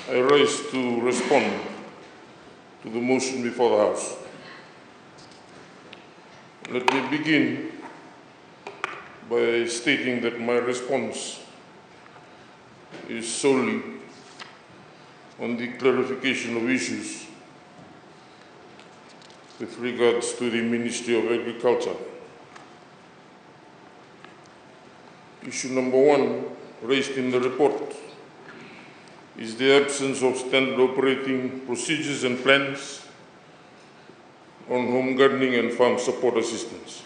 I rise to respond to the motion before the House. Let me begin by stating that my response is solely on the clarification of issues with regards to the Ministry of Agriculture. Issue number one, raised in the report, is the absence of standard operating procedures and plans on home gardening and farm support assistance.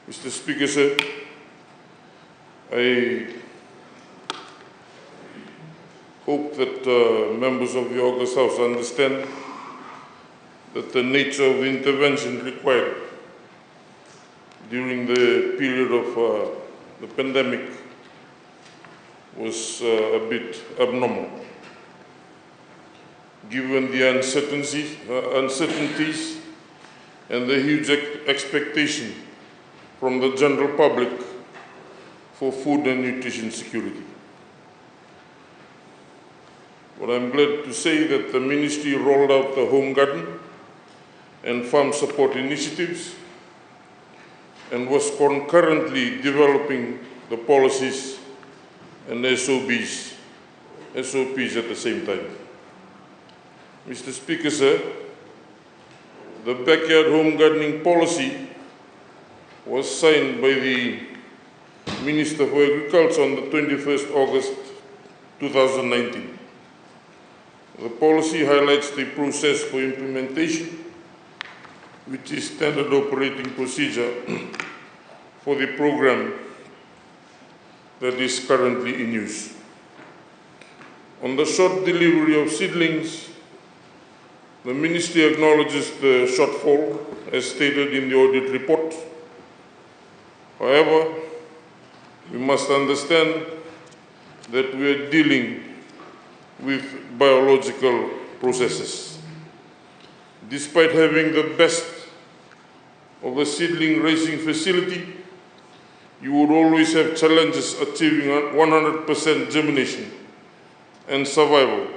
Mr. Speaker, sir, I hope that members of the August House understand that the nature of the intervention required during the period of the pandemic was a bit abnormal, given the uncertainties and the huge expectation from the general public for food and nutrition security. But I'm glad to say that the Ministry rolled out the home garden and farm support initiatives and was concurrently developing the policies and SOPs at the same time. Mr. Speaker, sir, the backyard home gardening policy was signed by the Minister for Agriculture on the 21st August 2019. The policy highlights the process for implementation, which is standard operating procedure for the program that is currently in use. On the short delivery of seedlings, the Ministry acknowledges the shortfall as stated in the audit report. However, we must understand that we are dealing with biological processes. Despite having the best of a seedling raising facility, you would always have challenges achieving 100% germination and survival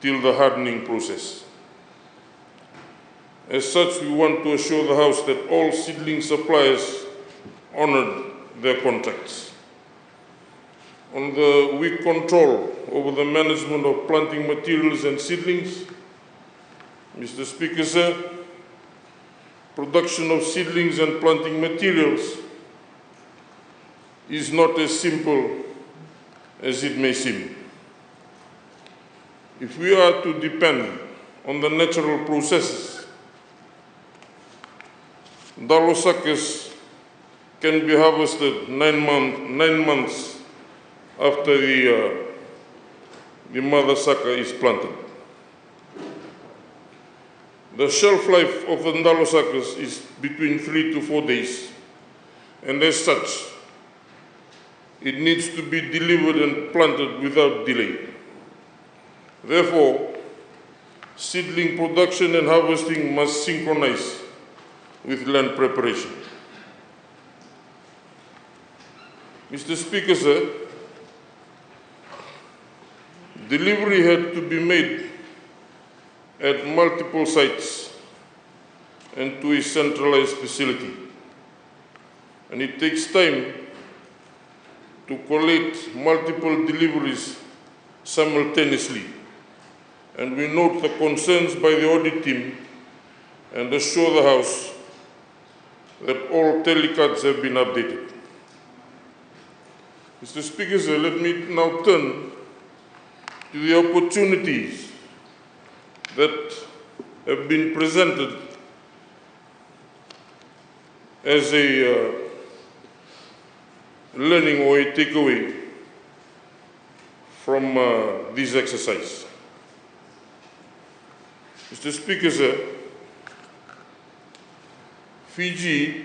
till the hardening process. As such, we want to assure the House that all seedling suppliers honored their contracts. On the weak control over the management of planting materials and seedlings, Mr. Speaker, sir, production of seedlings and planting materials is not as simple as it may seem. If we are to depend on the natural processes, ndalo suckers can be harvested 9 months after the mother sucker is planted. The shelf life of the ndalo suckers is between 3 to 4 days, and as such, it needs to be delivered and planted without delay. Therefore, seedling production and harvesting must synchronize with land preparation. Mr. Speaker, sir, delivery had to be made at multiple sites and to a centralized facility. And it takes time to collate multiple deliveries simultaneously. And we note the concerns by the audit team and assure the House that all telecards have been updated. Mr. Speaker, sir, let me now turn to the opportunities that have been presented as a learning or a takeaway from this exercise. Mr. Speaker, sir, Fiji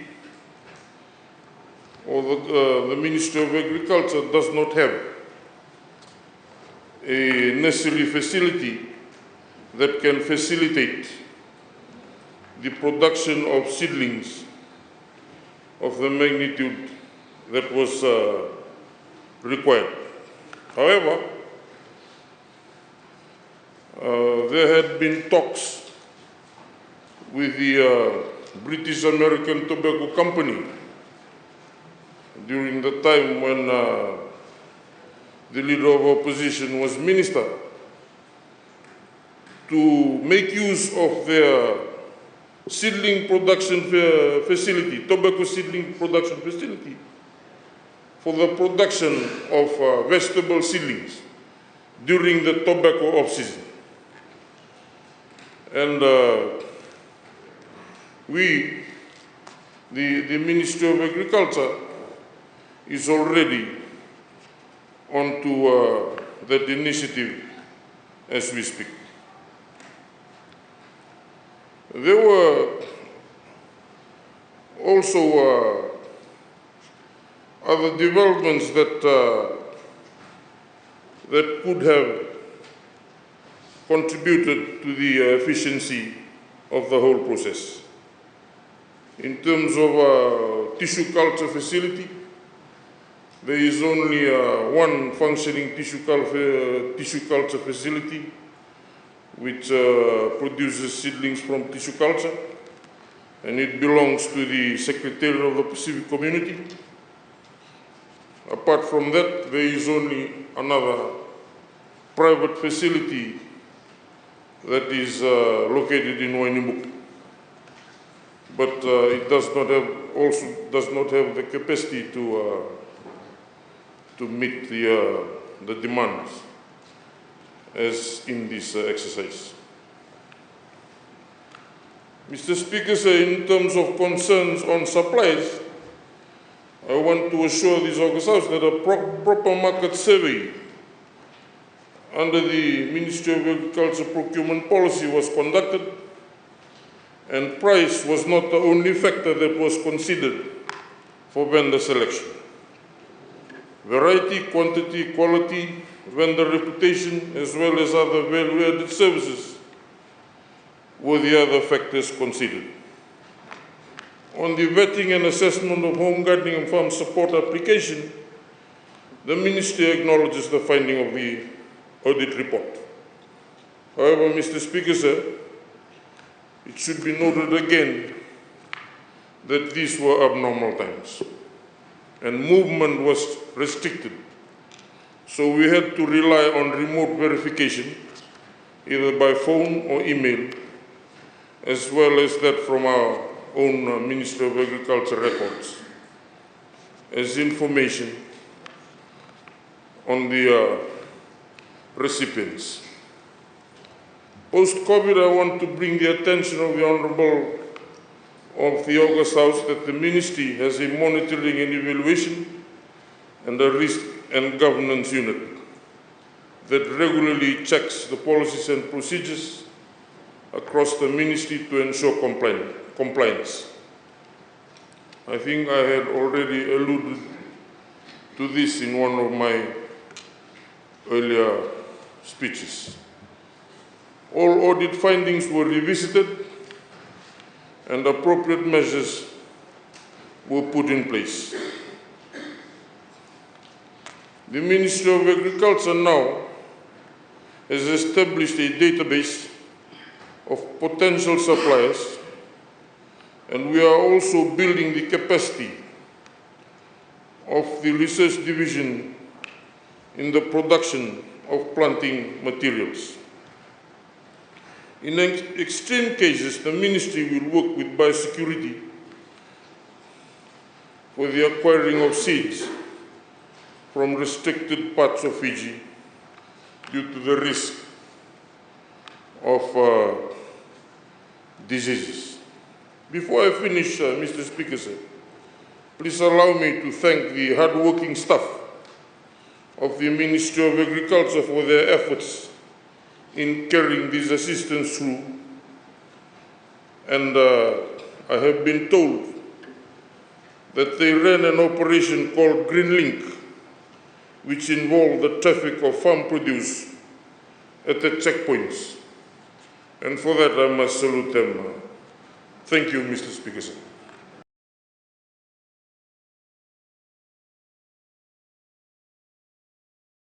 or the Ministry of Agriculture does not have a nursery facility that can facilitate the production of seedlings of the magnitude that was required. However, there had been talks with the British American Tobacco Company during the time when the leader of opposition was minister, to make use of their seedling production facility, tobacco seedling production facility, for the production of vegetable seedlings during the tobacco off-season. And the Ministry of Agriculture is already onto that initiative as we speak. There were also other developments that could have contributed to the efficiency of the whole process. In terms of tissue culture facility, there is only one functioning tissue culture facility which produces seedlings from tissue culture, and it belongs to the Secretariat of the Pacific Community. Apart from that, there is only another private facility that is located in Wainimuk, but it does not have the capacity to meet the demands as in this exercise. Mr. Speaker, in terms of concerns on supplies, I want to assure this August House that a proper market survey under the Ministry of Agriculture procurement policy was conducted, and price was not the only factor that was considered for vendor selection. Variety, quantity, quality, vendor reputation, as well as other value-added services were the other factors considered. On the vetting and assessment of home gardening and farm support application, the Ministry acknowledges the finding of the audit report. However, Mr. Speaker, it should be noted again that these were abnormal times and movement was restricted. So we had to rely on remote verification, either by phone or email, as well as that from our own Ministry of Agriculture records, as information on the recipients. Post-COVID, I want to bring the attention of the Honourable of the August House that the Ministry has a monitoring and evaluation and a risk and governance unit that regularly checks the policies and procedures across the Ministry to ensure compliance. I think I had already alluded to this in one of my earlier speeches. All audit findings were revisited and appropriate measures were put in place. The Ministry of Agriculture now has established a database of potential suppliers, and we are also building the capacity of the research division in the production of planting materials. In extreme cases, the Ministry will work with biosecurity for the acquiring of seeds from restricted parts of Fiji due to the risk of diseases. Before I finish, Mr. Speaker, please allow me to thank the hard-working staff of the Ministry of Agriculture for their efforts in carrying this assistance through. And I have been told that they ran an operation called Green Link, which involved the traffic of farm produce at the checkpoints. And for that, I must salute them. Thank you, Mr. Speaker.